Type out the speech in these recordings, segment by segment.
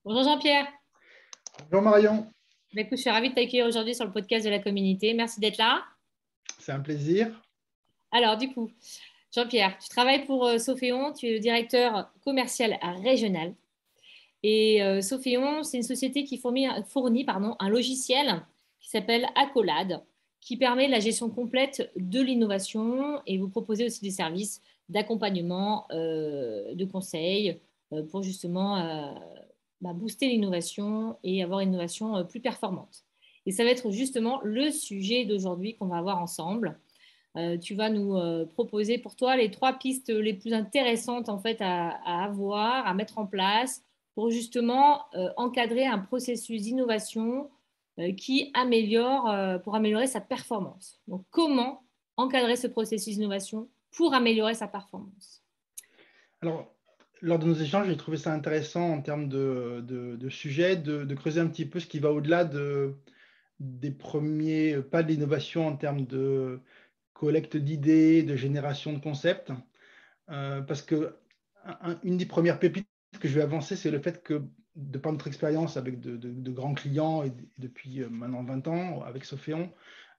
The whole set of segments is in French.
Bonjour Jean-Pierre. Bonjour Marion, Écoute, je suis ravie de t'accueillir aujourd'hui sur le podcast de la communauté. Merci d'être là. c'est un plaisir. Alors, du coup, Jean-Pierre, tu travailles pour Sophéon, tu es le directeur commercial régional. Et Sophéon, c'est une société qui fournit un logiciel qui s'appelle Accolade, qui permet la gestion complète de l'innovation et vous proposez aussi des services d'accompagnement, de conseil pour justement booster l'innovation et avoir une innovation plus performante. Et ça va être justement le sujet d'aujourd'hui qu'on va avoir ensemble. Tu vas nous proposer pour toi les trois pistes les plus intéressantes en fait à avoir, à mettre en place pour justement encadrer un processus d'innovation pour améliorer sa performance. Donc, comment encadrer ce processus d'innovation pour améliorer sa performance? Alors, lors de nos échanges, j'ai trouvé ça intéressant en termes de sujet, de creuser un petit peu ce qui va au-delà des premiers pas de l'innovation en termes de collecte d'idées, de génération de concepts. Parce que une des premières pépites que je vais avancer, c'est le fait que, de par notre expérience avec de grands clients et depuis maintenant 20 ans avec Sophéon,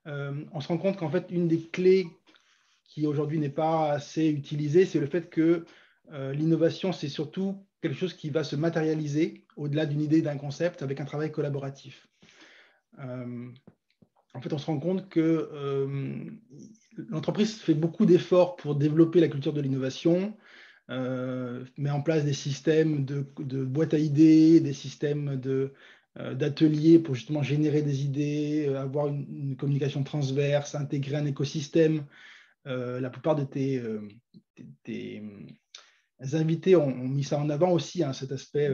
on se rend compte qu'en fait, une des clés qui aujourd'hui n'est pas assez utilisée, c'est le fait que l'innovation, c'est surtout quelque chose qui va se matérialiser au-delà d'une idée, d'un concept, avec un travail collaboratif. En fait, on se rend compte que l'entreprise fait beaucoup d'efforts pour développer la culture de l'innovation, met en place des systèmes de boîtes à idées, des systèmes d'ateliers pour justement générer des idées, avoir une communication transverse, intégrer un écosystème. La plupart de tes invités ont mis ça en avant aussi, hein, cet aspect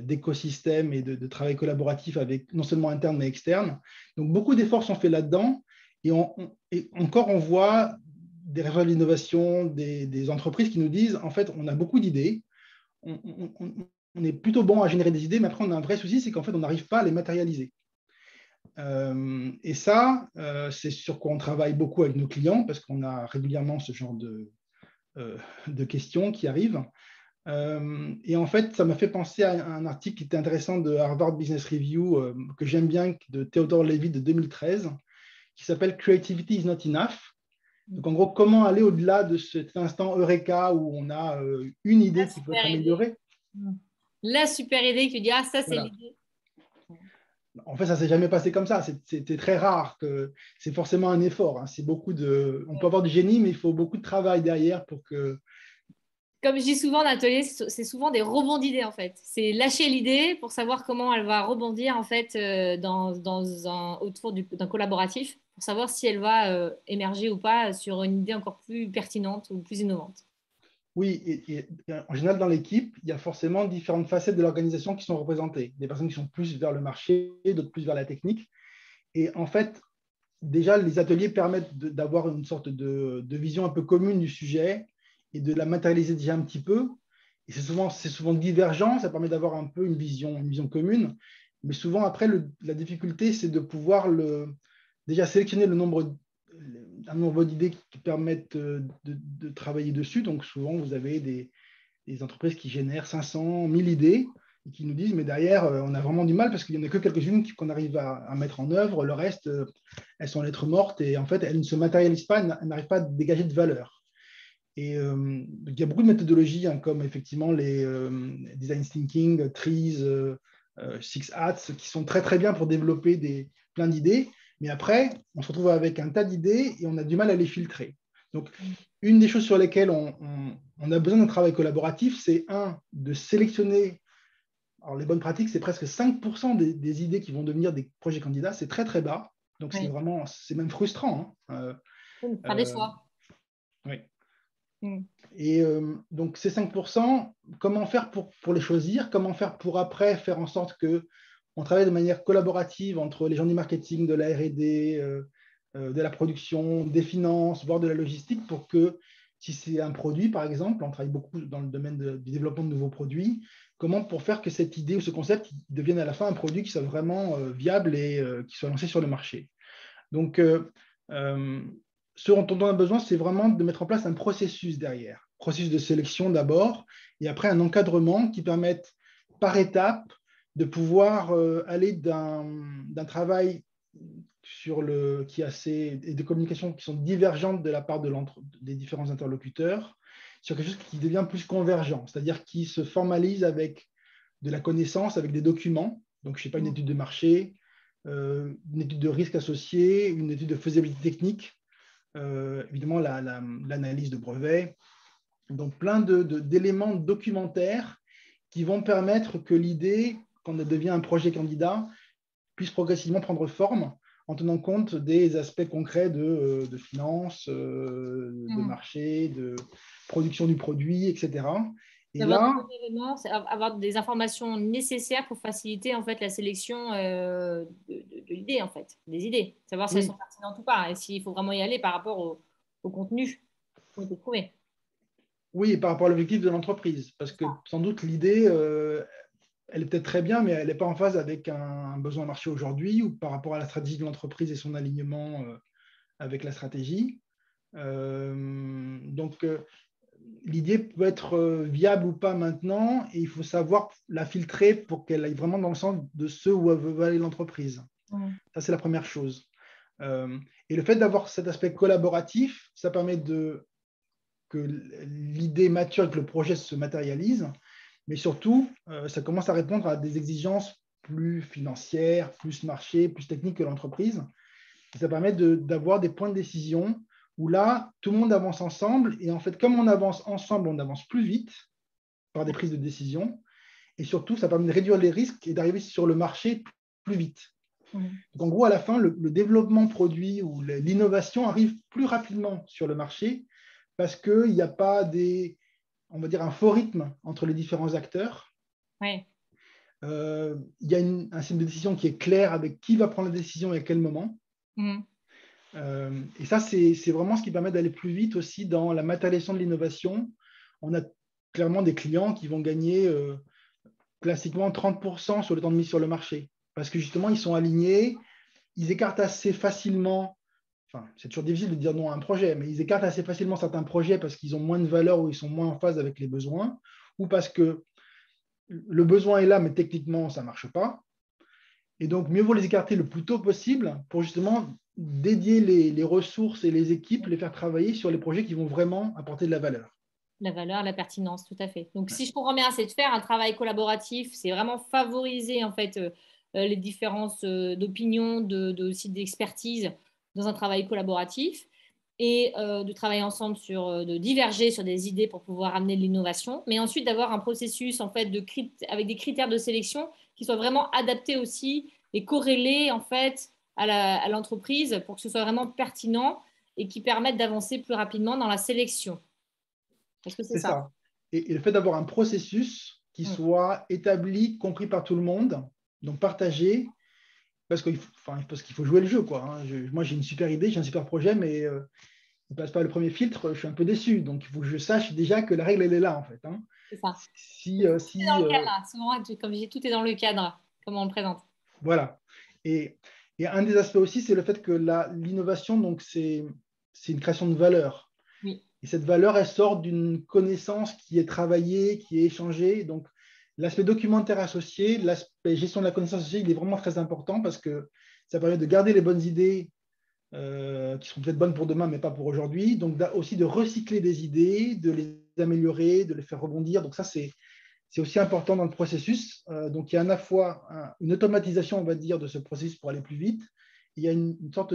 d'écosystème et de travail collaboratif avec non seulement interne mais externe. Donc beaucoup d'efforts sont faits là-dedans et encore on voit des résultats d'innovation, des entreprises qui nous disent en fait on a beaucoup d'idées, on est plutôt bon à générer des idées, mais après on a un vrai souci, c'est qu'en fait on n'arrive pas à les matérialiser. Et ça, c'est sur quoi on travaille beaucoup avec nos clients parce qu'on a régulièrement ce genre de questions qui arrivent. Et en fait, ça m'a fait penser à un article qui était intéressant de Harvard Business Review, que j'aime bien, de Theodore Levy de 2013, qui s'appelle Creativity is not enough. Donc, en gros, comment aller au-delà de cet instant Eureka où on a une La idée qui peut être super idée. améliorée. La super idée qui dit, ah, ça, c'est Voilà. l'idée. En fait, ça ne s'est jamais passé comme ça. C'était très rare que c'est forcément un effort, hein. C'est on peut avoir du génie, mais il faut beaucoup de travail derrière pour que. Comme je dis souvent en atelier, c'est souvent des rebonds d'idées en fait. C'est lâcher l'idée pour savoir comment elle va rebondir en fait autour d'un collaboratif pour savoir si elle va émerger ou pas sur une idée encore plus pertinente ou plus innovante. Oui, et en général, dans l'équipe, il y a forcément différentes facettes de l'organisation qui sont représentées. Des personnes qui sont plus vers le marché, d'autres plus vers la technique. Et en fait, déjà, les ateliers permettent d'avoir une sorte de vision un peu commune du sujet et de la matérialiser déjà un petit peu. Et c'est souvent divergent, ça permet d'avoir un peu une vision commune. Mais souvent, après, la difficulté, c'est de pouvoir déjà sélectionner un nombre d'idées qui permettent de travailler dessus. Donc, souvent, vous avez des entreprises qui génèrent 500, 1000 idées et qui nous disent, mais derrière, on a vraiment du mal parce qu'il n'y en a que quelques-unes qu'on arrive à mettre en œuvre. Le reste, elles sont lettres mortes et en fait, elles ne se matérialisent pas, elles n'arrivent pas à dégager de valeur. Et il y a beaucoup de méthodologies, hein, comme effectivement les design thinking, trees, six hats, qui sont très très bien pour développer plein d'idées. Mais après, on se retrouve avec un tas d'idées et on a du mal à les filtrer. Donc, une des choses sur lesquelles on a besoin d'un travail collaboratif, c'est de sélectionner. Alors, les bonnes pratiques, c'est presque 5% des idées qui vont devenir des projets candidats. C'est très très bas. Donc, Oui, c'est même frustrant, hein. on fera des Euh, choix. oui. Mm. Et donc, ces 5%, comment faire pour les choisir? Comment faire pour après faire en sorte qu'on travaille de manière collaborative entre les gens du marketing, de la R&D, de la production, des finances, voire de la logistique, pour que si c'est un produit, par exemple, on travaille beaucoup dans le domaine du développement de nouveaux produits, comment pour faire que cette idée ou ce concept devienne à la fin un produit qui soit vraiment viable et qui soit lancé sur le marché. Donc, euh, ce dont on a besoin, c'est vraiment de mettre en place un processus derrière. Processus de sélection d'abord, et après un encadrement qui permette par étapes, de pouvoir aller d'un travail et de communications qui sont divergentes de la part des différents interlocuteurs sur quelque chose qui devient plus convergent, c'est-à-dire qui se formalise avec de la connaissance, avec des documents. Donc, je ne sais pas, une étude de marché, une étude de risque associée, une étude de faisabilité technique, évidemment l'analyse de brevets. Donc, plein d'éléments documentaires qui vont permettre que l'idée, quand elle devient un projet candidat, puisse progressivement prendre forme en tenant compte des aspects concrets de finance, de marché, de production du produit, etc. Et là, avoir des informations nécessaires pour faciliter en fait la sélection de l'idée, en fait, des idées, savoir si elles sont pertinentes ou pas, et s'il faut vraiment y aller par rapport au contenu qui ont été trouvés. Oui, par rapport à l'objectif de l'entreprise, parce que sans doute l'idée, elle est peut-être très bien, mais elle n'est pas en phase avec un besoin marché aujourd'hui ou par rapport à la stratégie de l'entreprise et son alignement avec la stratégie. Donc, l'idée peut être viable ou pas maintenant, et il faut savoir la filtrer pour qu'elle aille vraiment dans le sens de ce où veut aller l'entreprise. Ça, c'est la première chose. Et le fait d'avoir cet aspect collaboratif, ça permet que l'idée mature, que le projet se matérialise, mais surtout, ça commence à répondre à des exigences plus financières, plus marché, plus techniques que l'entreprise. Et ça permet d'avoir des points de décision où là, tout le monde avance ensemble. Et en fait, comme on avance ensemble, on avance plus vite par des prises de décision. Et surtout, ça permet de réduire les risques et d'arriver sur le marché plus vite. Donc, en gros, à la fin, le développement produit ou l'innovation arrive plus rapidement sur le marché parce qu'il n'y a pas on va dire, un faux rythme entre les différents acteurs. Ouais. Il y a un système de décision qui est clair avec qui va prendre la décision et à quel moment. Et ça, c'est vraiment ce qui permet d'aller plus vite aussi dans la matérialisation de l'innovation. On a clairement des clients qui vont gagner classiquement 30% sur le temps de mise sur le marché parce que justement, ils sont alignés, ils écartent assez facilement. Enfin, c'est toujours difficile de dire non à un projet, mais ils écartent assez facilement certains projets parce qu'ils ont moins de valeur ou ils sont moins en phase avec les besoins ou parce que le besoin est là, mais techniquement, ça ne marche pas. Et donc, mieux vaut les écarter le plus tôt possible pour justement dédier les ressources et les équipes, les faire travailler sur les projets qui vont vraiment apporter de la valeur. La valeur, la pertinence, tout à fait. Donc, si je comprends bien, c'est de faire un travail collaboratif, c'est vraiment favoriser en fait les différences d'opinion, aussi d'expertise dans un travail collaboratif et de travailler ensemble de diverger sur des idées pour pouvoir amener de l'innovation, mais ensuite d'avoir un processus en fait avec des critères de sélection qui soient vraiment adaptés aussi et corrélés en fait à l'entreprise pour que ce soit vraiment pertinent et qui permettent d'avancer plus rapidement dans la sélection. Est-ce que c'est ça? Ça. Et le fait d'avoir un processus qui soit établi, compris par tout le monde, donc partagé, parce qu'il faut jouer le jeu, quoi. Moi, j'ai une super idée, j'ai un super projet, mais il ne passe pas le premier filtre, je suis un peu déçu. Donc, il faut que je sache déjà que la règle, elle est là, en fait. C'est ça. Si, Tout est dans le cadre. Souvent, comme je dis, tout est dans le cadre, comme on le présente. Voilà. Et un des aspects aussi, c'est le fait que l'innovation, donc, c'est une création de valeur. Oui. Et cette valeur, elle sort d'une connaissance qui est travaillée, qui est échangée. Donc, l'aspect documentaire associé, l'aspect gestion de la connaissance associée, il est vraiment très important parce que ça permet de garder les bonnes idées qui seront peut-être bonnes pour demain, mais pas pour aujourd'hui. Donc, aussi de recycler des idées, de les améliorer, de les faire rebondir. Donc, ça, c'est aussi important dans le processus. Donc, il y a à la fois une automatisation, on va dire, de ce processus pour aller plus vite. Il y a une sorte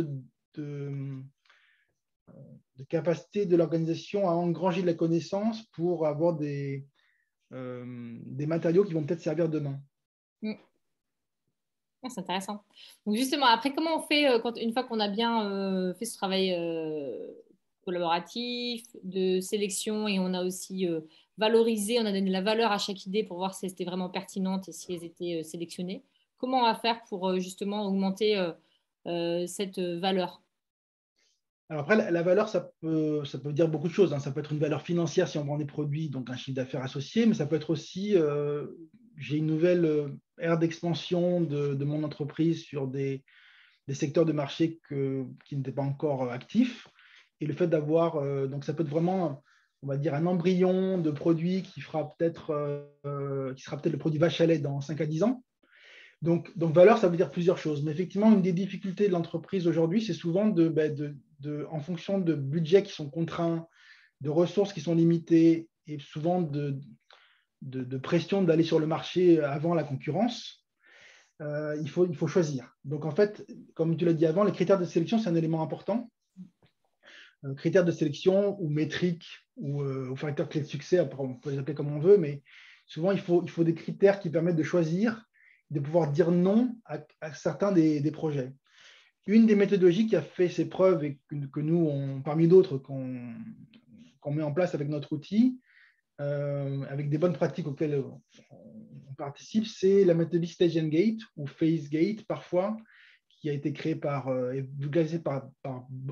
de capacité de l'organisation à engranger de la connaissance pour avoir des matériaux qui vont peut-être servir demain. C'est intéressant. Donc justement, après, comment on fait une fois qu'on a bien fait ce travail collaboratif, de sélection, et on a aussi valorisé, on a donné de la valeur à chaque idée pour voir si elles étaient vraiment pertinentes et si elles étaient sélectionnées. Comment on va faire pour justement augmenter cette valeur? Alors après, la valeur, ça peut dire beaucoup de choses. Ça peut être une valeur financière si on vend des produits, donc un chiffre d'affaires associé, mais ça peut être aussi, j'ai une nouvelle ère d'expansion de mon entreprise sur des secteurs de marché qui n'étaient pas encore actifs. Et le fait d'avoir, donc ça peut être vraiment on va dire, un embryon de produit qui sera peut-être le produit vache à lait dans 5 à 10 ans. Donc, valeur, ça veut dire plusieurs choses. Mais effectivement, une des difficultés de l'entreprise aujourd'hui, c'est souvent en fonction de budgets qui sont contraints, de ressources qui sont limitées et souvent de pression d'aller sur le marché avant la concurrence, il faut choisir. Donc, en fait, comme tu l'as dit avant, les critères de sélection, c'est un élément important. Critères de sélection ou métriques ou facteurs clés de succès, après, on peut les appeler comme on veut, mais souvent, il faut des critères qui permettent de choisir, de pouvoir dire non à certains des projets. Une des méthodologies qui a fait ses preuves et que nous, parmi d'autres, qu'on met en place avec notre outil, avec des bonnes pratiques auxquelles on participe, c'est la méthodologie Stage and Gate ou Phase Gate parfois, qui a été créée et vulgarisée par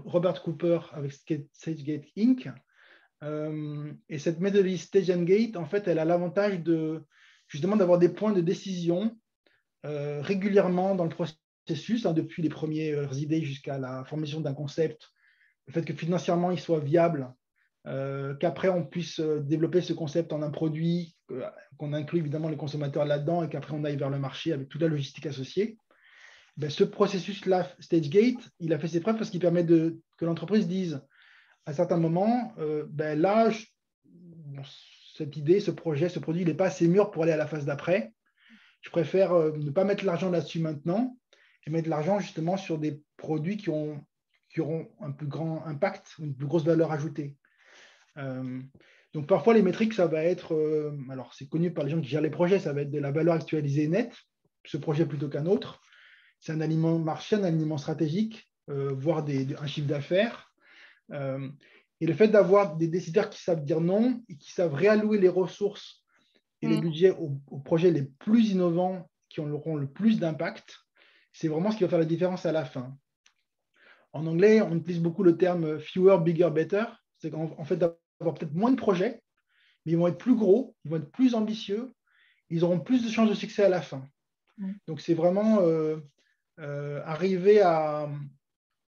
Robert Cooper avec StageGate Inc. Et cette méthodologie Stage and Gate, en fait, elle a l'avantage justement d'avoir des points de décision régulièrement dans le processus, depuis les premières idées jusqu'à la formation d'un concept, le fait que financièrement il soit viable, qu'après on puisse développer ce concept en un produit, qu'on inclut évidemment les consommateurs là-dedans et qu'après on aille vers le marché avec toute la logistique associée. Ce processus-là, StageGate, il a fait ses preuves parce qu'il permet que l'entreprise dise à certains moments, là, cette idée, ce projet, ce produit, il n'est pas assez mûr pour aller à la phase d'après. Je préfère ne pas mettre l'argent là-dessus maintenant et mettre l'argent justement sur des produits qui auront un plus grand impact, une plus grosse valeur ajoutée. Donc parfois les métriques, ça va être, alors c'est connu par les gens qui gèrent les projets, ça va être de la valeur actualisée nette, ce projet plutôt qu'un autre. C'est un aliment marché, un aliment stratégique, voire un chiffre d'affaires. Et le fait d'avoir des décideurs qui savent dire non et qui savent réallouer les ressources et les budgets aux projets les plus innovants qui auront le plus d'impact, c'est vraiment ce qui va faire la différence à la fin. En anglais, on utilise beaucoup le terme fewer, bigger, better. C'est qu'en fait, d'avoir peut-être moins de projets, mais ils vont être plus gros, ils vont être plus ambitieux, ils auront plus de chances de succès à la fin. Donc, c'est vraiment arriver à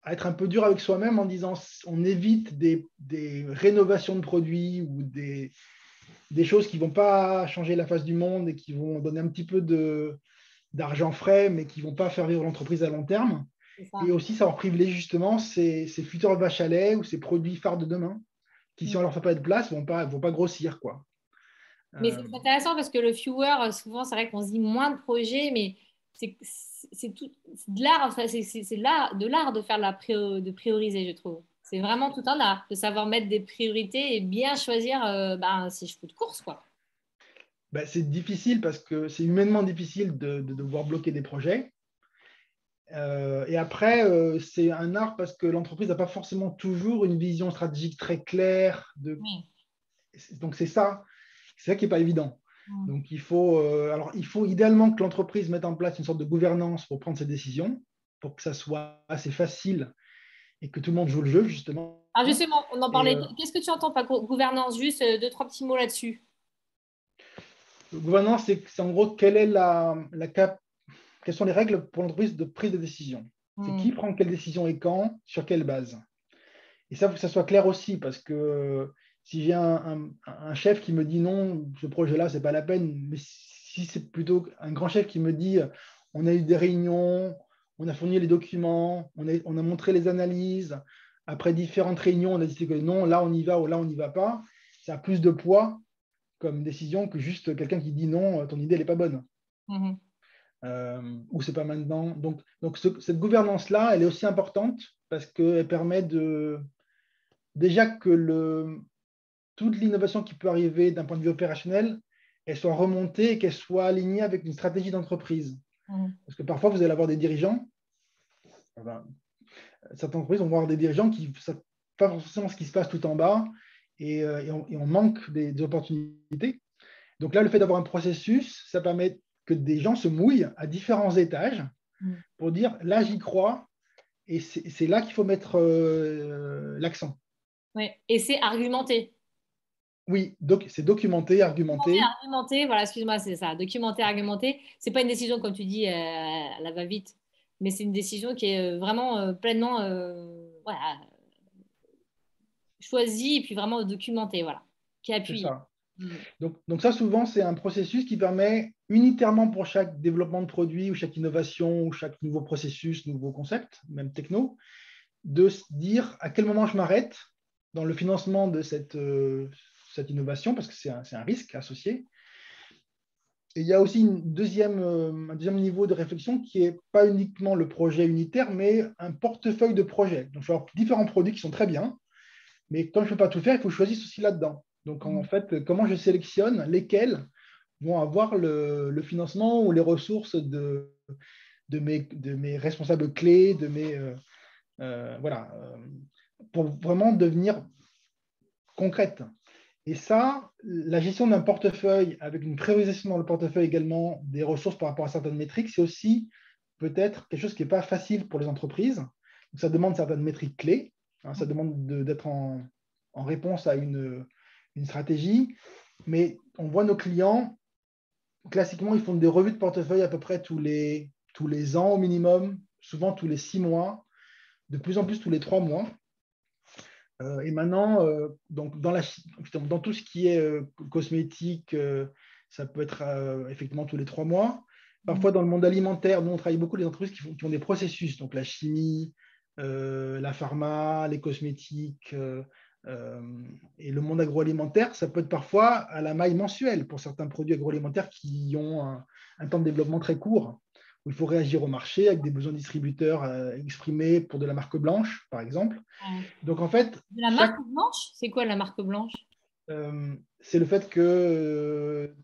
être un peu dur avec soi-même en disant on évite des rénovations de produits ou des choses qui ne vont pas changer la face du monde et qui vont donner un petit peu d'argent frais, mais qui ne vont pas faire vivre l'entreprise à long terme. Et aussi, ça va privilégier justement ces futures vaches à lait ou ces produits phares de demain qui, si on ne leur fait pas de place, ne vont pas grossir, quoi. Mais c'est intéressant parce que le fewer, souvent, c'est vrai qu'on se dit moins de projets, mais c'est de l'art, enfin, c'est de l'art de faire de prioriser, je trouve. C'est vraiment tout un art de savoir mettre des priorités et bien choisir ses chevaux de course, quoi. C'est difficile parce que c'est humainement difficile de devoir bloquer des projets. Et après, c'est un art parce que l'entreprise n'a pas forcément toujours une vision stratégique très claire. Donc, c'est ça qui n'est pas évident. Donc, il faut idéalement que l'entreprise mette en place une sorte de gouvernance pour prendre ses décisions, pour que ça soit assez facile et que tout le monde joue le jeu, justement. Alors, justement, on en parlait. Qu'est-ce que tu entends par gouvernance? Juste deux, trois petits mots là-dessus. Gouvernance, c'est en gros quelles sont les règles pour l'entreprise de prise de décision. C'est qui prend quelle décision et quand, sur quelle base. Et ça, il faut que ça soit clair aussi, parce que si j'ai un chef qui me dit non, ce projet-là, ce n'est pas la peine, mais si c'est plutôt un grand chef qui me dit on a eu des réunions, on a fourni les documents, on a montré les analyses, après différentes réunions, on a dit que non, là on y va ou là on n'y va pas, ça a plus de poids comme décision que juste quelqu'un qui dit non, ton idée, elle n'est pas bonne. Ou c'est pas maintenant. Donc cette gouvernance-là, elle est aussi importante parce qu'elle permet déjà que toute l'innovation qui peut arriver d'un point de vue opérationnel, elle soit remontée et qu'elle soit alignée avec une stratégie d'entreprise. Parce que parfois, vous allez avoir des dirigeants, certaines entreprises vont avoir des dirigeants qui ne savent pas forcément ce qui se passe tout en bas et on manque des opportunités. Donc là, le fait d'avoir un processus, ça permet que des gens se mouillent à différents étages pour dire là, j'y crois et c'est là qu'il faut mettre l'accent. Oui, et c'est argumenté. Oui, c'est documenté, argumenté. Argumenté, voilà, excuse-moi, c'est ça. Documenter, argumenté. C'est pas une décision, comme tu dis, à la va-vite, mais c'est une décision qui est vraiment pleinement voilà, choisi et puis vraiment documenté, voilà, qui est C'est appuyé. ça. Donc ça, souvent, c'est un processus qui permet unitairement pour chaque développement de produit ou chaque innovation ou chaque nouveau processus, nouveau concept, même techno, de se dire à quel moment je m'arrête dans le financement de cette innovation, parce que c'est un risque associé. Et il y a aussi un deuxième niveau de réflexion qui n'est pas uniquement le projet unitaire, mais un portefeuille de projets. Donc, je vais avoir différents produits qui sont très bien, mais comme je ne peux pas tout faire, il faut que je choisisse aussi là-dedans. Donc, en fait, comment je sélectionne lesquels vont avoir le financement ou les ressources de mes responsables clés, voilà, pour vraiment devenir concrète. Et ça, la gestion d'un portefeuille avec une priorisation dans le portefeuille également des ressources par rapport à certaines métriques, c'est aussi peut-être quelque chose qui n'est pas facile pour les entreprises. Donc, ça demande certaines métriques clés. Hein, ça demande d'être en réponse à une stratégie. Mais on voit nos clients, classiquement, ils font des revues de portefeuille à peu près tous les ans au minimum, souvent tous les 6 mois, de plus en plus tous les 3 mois. Et maintenant, donc dans tout ce qui est cosmétique, ça peut être effectivement tous les 3 mois. Parfois, dans le monde alimentaire, nous, on travaille beaucoup les entreprises qui ont des processus, donc la chimie, la pharma, les cosmétiques et le monde agroalimentaire. Ça peut être parfois à la maille mensuelle pour certains produits agroalimentaires qui ont un temps de développement très court, où il faut réagir au marché avec des besoins distributeurs exprimés pour de la marque blanche, par exemple. Ouais. Donc, en fait, De la marque blanche? C'est quoi la marque blanche? c'est le fait que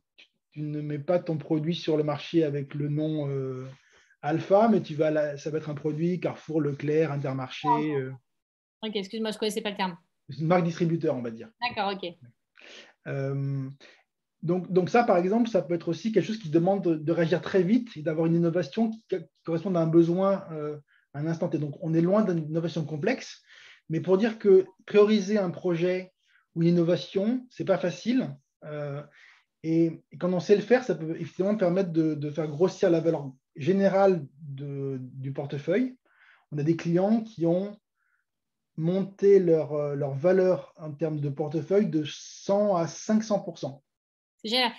tu ne mets pas ton produit sur le marché avec le nom Alpha, mais ça va être un produit Carrefour, Leclerc, Intermarché. Ok, excuse-moi, je ne connaissais pas le terme. C'est une marque distributeur, on va dire. D'accord, ok. Euh, donc ça, par exemple, ça peut être aussi quelque chose qui demande de réagir très vite et d'avoir une innovation qui corresponde à un besoin à un instant T. Donc, on est loin d'une innovation complexe, mais pour dire que prioriser un projet ou une innovation, c'est pas facile. Et quand on sait le faire, ça peut effectivement permettre de faire grossir la valeur générale du portefeuille. On a des clients qui ont monté leur valeur en termes de portefeuille de 100 à 500%. C'est génial.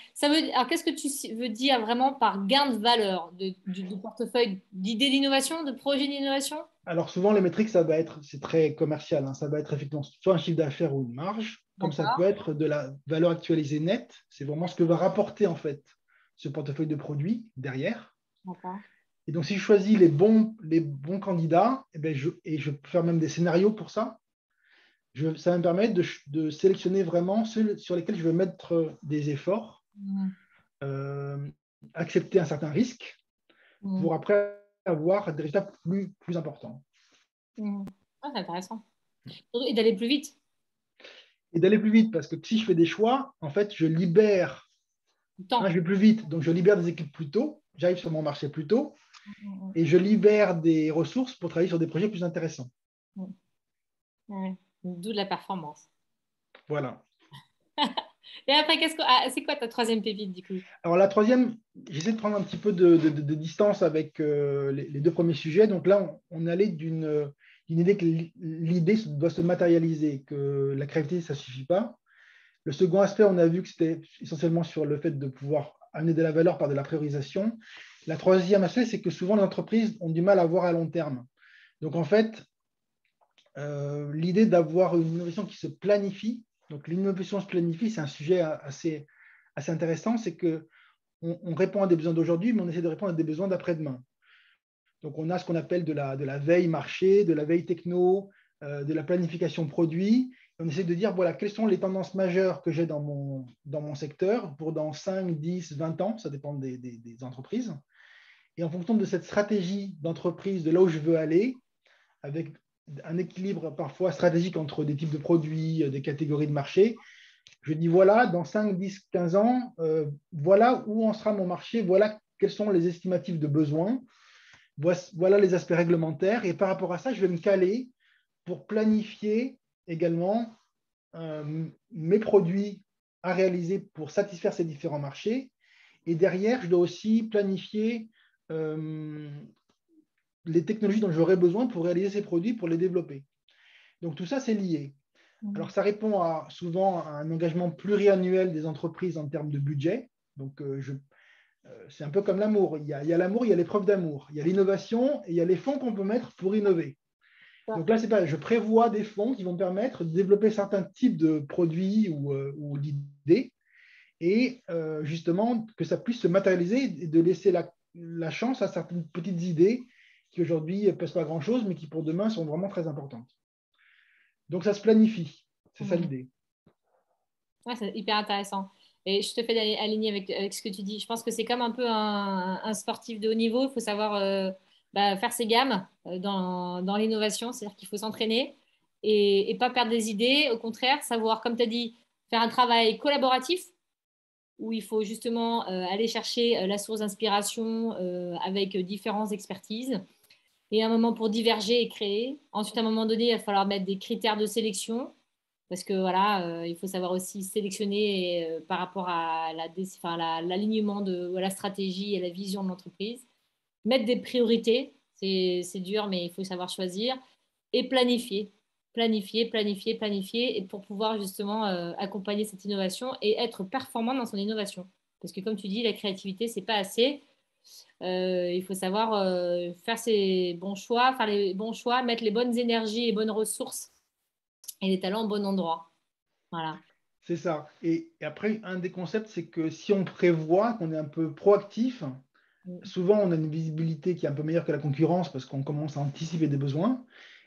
Alors, qu'est-ce que tu veux dire vraiment par gain de valeur de portefeuille, d'idées d'innovation, de projets d'innovation? Alors souvent, les métriques, c'est très commercial. Hein. Ça va être effectivement soit un chiffre d'affaires ou une marge, comme ça peut D'accord. être de la valeur actualisée nette. C'est vraiment ce que va rapporter en fait ce portefeuille de produits derrière. D'accord. Et donc, si je choisis les bons candidats, je peux faire même des scénarios pour ça, ça va me permettre de sélectionner vraiment ceux sur lesquels je veux mettre des efforts, Mhm. euh, accepter un certain risque Mhm. pour après avoir des résultats plus importants. Mhm. Ah, c'est intéressant. Et d'aller plus vite. Et d'aller plus vite, parce que si je fais des choix, en fait, je libère, Du temps. je vais plus vite, donc je libère des équipes plus tôt, j'arrive sur mon marché plus tôt, Mhm. et je libère des ressources pour travailler sur des projets plus intéressants. Mhm. Ouais. D'où de la performance. Voilà. Et après, c'est quoi ta troisième pépite du coup? Alors la troisième, j'essaie de prendre un petit peu de distance avec les deux premiers sujets. Donc là, on allait d'une idée que l'idée doit se matérialiser, que la créativité, ça ne suffit pas. Le second aspect, on a vu que c'était essentiellement sur le fait de pouvoir amener de la valeur par de la priorisation. La troisième aspect, c'est que souvent les entreprises ont du mal à voir à long terme. Donc en fait, l'idée d'avoir une innovation qui se planifie, donc l'innovation se planifie, c'est un sujet assez intéressant, c'est que on répond à des besoins d'aujourd'hui, mais on essaie de répondre à des besoins d'après-demain. Donc, on a ce qu'on appelle de la veille marché, de la veille techno, de la planification produit. Et on essaie de dire, voilà, quelles sont les tendances majeures que j'ai dans mon secteur pour dans 5, 10, 20 ans, ça dépend des entreprises. Et en fonction de cette stratégie d'entreprise, de là où je veux aller, avec un équilibre parfois stratégique entre des types de produits, des catégories de marché, je dis voilà, dans 5, 10, 15 ans, voilà où en sera mon marché, voilà quels sont les estimatifs de besoins, voilà les aspects réglementaires. Et par rapport à ça, je vais me caler pour planifier également mes produits à réaliser pour satisfaire ces différents marchés. Et derrière, je dois aussi planifier les technologies dont j'aurai besoin pour réaliser ces produits, pour les développer. Donc tout ça, c'est lié. Mhm. Alors, ça répond souvent à un engagement pluriannuel des entreprises en termes de budget. Donc, c'est un peu comme l'amour. Il y a l'amour, il y a l'épreuve d'amour. Il y a l'innovation et il y a les fonds qu'on peut mettre pour innover. Ça. Donc là, c'est pas, je prévois des fonds qui vont me permettre de développer certains types de produits ou d'idées et justement que ça puisse se matérialiser et de laisser la chance à certaines petites idées qui aujourd'hui ne pèsent pas grand-chose, mais qui pour demain sont vraiment très importantes. Donc ça se planifie, c'est ça Mhm. l'idée. Ouais, c'est hyper intéressant. Et je te fais aligner avec ce que tu dis. Je pense que c'est comme un peu un sportif de haut niveau. Il faut savoir faire ses gammes dans l'innovation. C'est-à-dire qu'il faut s'entraîner et pas perdre des idées. Au contraire, savoir, comme tu as dit, faire un travail collaboratif où il faut justement aller chercher la source d'inspiration avec différentes expertises. Et un moment pour diverger et créer. Ensuite, à un moment donné, il va falloir mettre des critères de sélection parce que voilà, il faut savoir aussi sélectionner par rapport à l'alignement de la stratégie et la vision de l'entreprise. Mettre des priorités, c'est dur, mais il faut savoir choisir. Et planifier, planifier, planifier, planifier, et pour pouvoir justement accompagner cette innovation et être performant dans son innovation. Parce que comme tu dis, la créativité, c'est pas assez. Il faut savoir faire ses bons choix, faire les bons choix, mettre les bonnes énergies et bonnes ressources et les talents au bon endroit. Voilà. C'est ça. Et après, un des concepts, c'est que si on prévoit, qu'on est un peu proactif, Mm. souvent on a une visibilité qui est un peu meilleure que la concurrence parce qu'on commence à anticiper des besoins.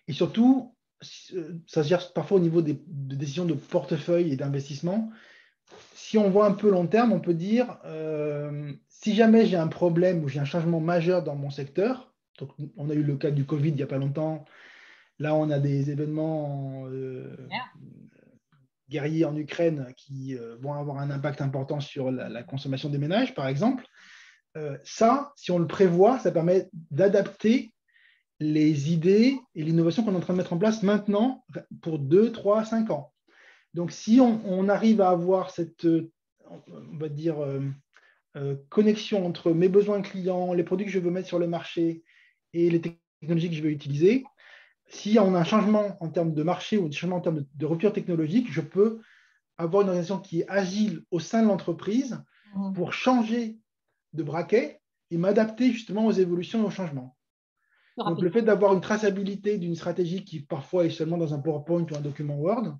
Et surtout, ça se gère parfois au niveau des décisions de portefeuille et d'investissement. Si on voit un peu long terme, on peut dire, si jamais j'ai un problème ou j'ai un changement majeur dans mon secteur, donc on a eu le cas du Covid il n'y a pas longtemps, là on a des événements Super. guerriers en Ukraine qui vont avoir un impact important sur la consommation des ménages, par exemple. Ça, si on le prévoit, ça permet d'adapter les idées et l'innovation qu'on est en train de mettre en place maintenant pour 2, 3, 5 ans. Donc, si on arrive à avoir cette, on va dire, connexion entre mes besoins clients, les produits que je veux mettre sur le marché et les technologies que je vais utiliser, si on a un changement en termes de marché ou un changement en termes de rupture technologique, je peux avoir une organisation qui est agile au sein de l'entreprise Mhm. pour changer de braquet et m'adapter justement aux évolutions et aux changements. Plus Donc, le rapidement. fait d'avoir une traçabilité d'une stratégie qui parfois est seulement dans un PowerPoint ou un document Word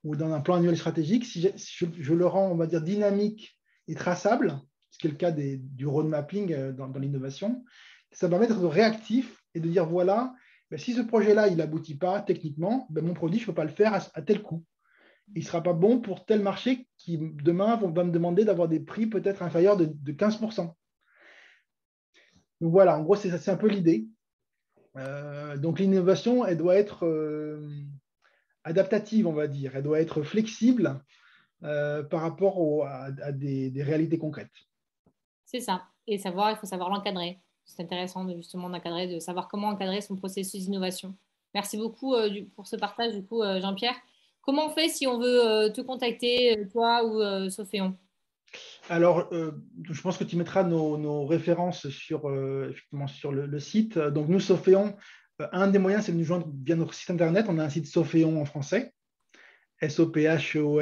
ou dans un plan annuel stratégique, si je le rends, on va dire, dynamique et traçable, ce qui est le cas du road mapping dans l'innovation, ça va permettre de réactif et de dire voilà, ben, si ce projet-là, il n'aboutit pas techniquement, ben, mon produit, je ne peux pas le faire à tel coût. Il ne sera pas bon pour tel marché qui, demain, va me demander d'avoir des prix peut-être inférieurs de 15%. Donc voilà, en gros, c'est un peu l'idée. Donc l'innovation, elle doit être adaptative, on va dire. Elle doit être flexible par rapport à des réalités concrètes. C'est ça. Et savoir, il faut savoir l'encadrer. C'est intéressant justement d'encadrer, de savoir comment encadrer son processus d'innovation. Merci beaucoup pour ce partage, du coup, Jean-Pierre. Comment on fait si on veut te contacter, toi ou Sophéon? Alors, je pense que tu mettras nos références effectivement sur le site. Donc, nous, Sophéon, un des moyens, c'est de nous joindre via notre site internet. On a un site Sophéon en français, sopheom.com.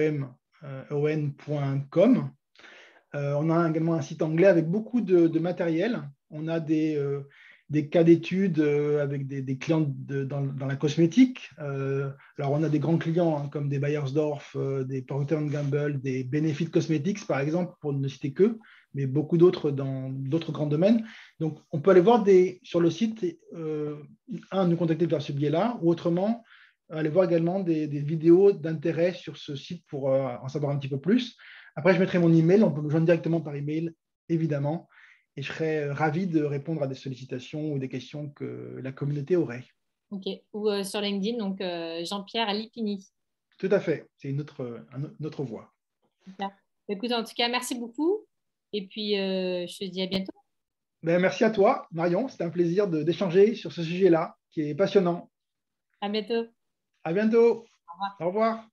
On a également un site anglais avec beaucoup de matériel. On a des cas d'études avec des clients dans la cosmétique. Alors, on a des grands clients hein, comme des Beiersdorf, des Procter Gamble, des Benefit Cosmetics, par exemple, pour ne citer que, mais beaucoup d'autres dans d'autres grands domaines. Donc, on peut aller voir sur le site, nous contacter par ce biais-là, ou autrement, aller voir également des vidéos d'intérêt sur ce site pour en savoir un petit peu plus. Après, je mettrai mon email. On peut me joindre directement par email, évidemment. Et je serai ravi de répondre à des sollicitations ou des questions que la communauté aurait. Ok. Ou sur LinkedIn, donc Jean-Pierre Lipini. Tout à fait. C'est une autre voie. Super. Écoute, en tout cas, merci beaucoup. Et puis, je te dis à bientôt. Ben, merci à toi, Marion. C'était un plaisir d'échanger sur ce sujet-là qui est passionnant. À bientôt. À bientôt. Au revoir. Au revoir.